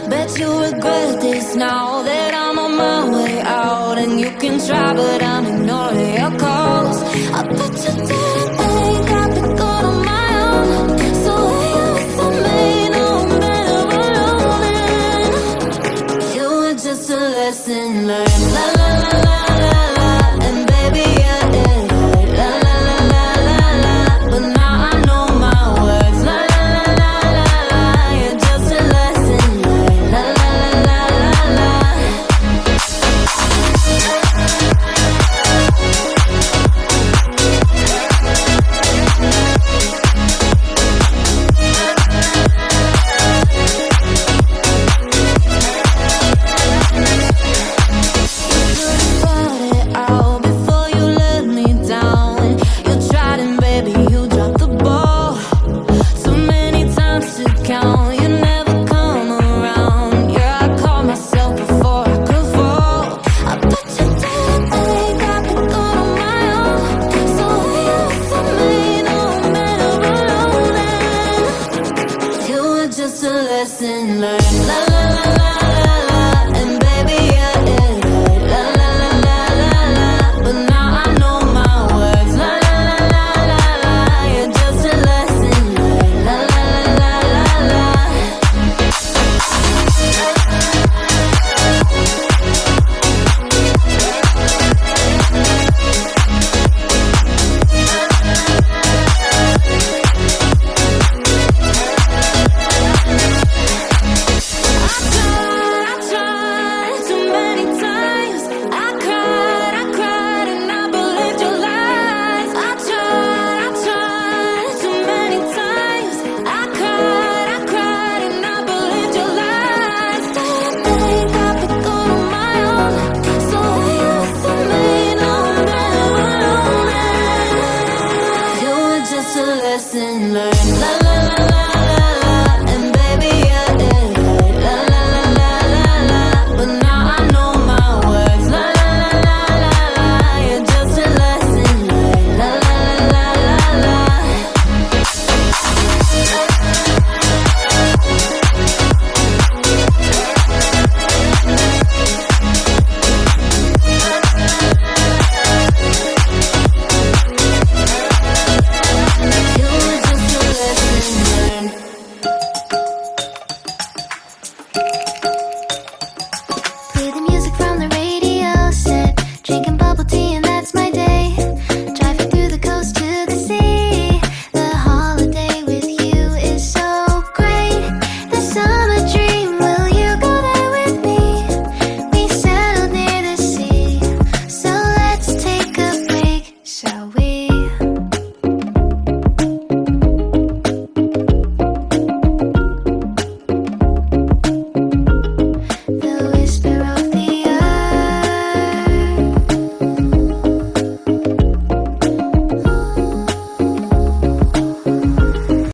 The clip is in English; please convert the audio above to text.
Bet you regret this now that I'm on my way out. And you can try, but I'm ignoring your calls. I bet you didn't think I'd be good on my own. So when you with me, no, I'm better alone. You were just a lesson learned. La la la la la la. And baby, yeah, yeah, yeah. La la la la la la. But now I know my words. La la la la la la. You're just a lesson learned. La la la la la la. Just a lesson learned. La la la la.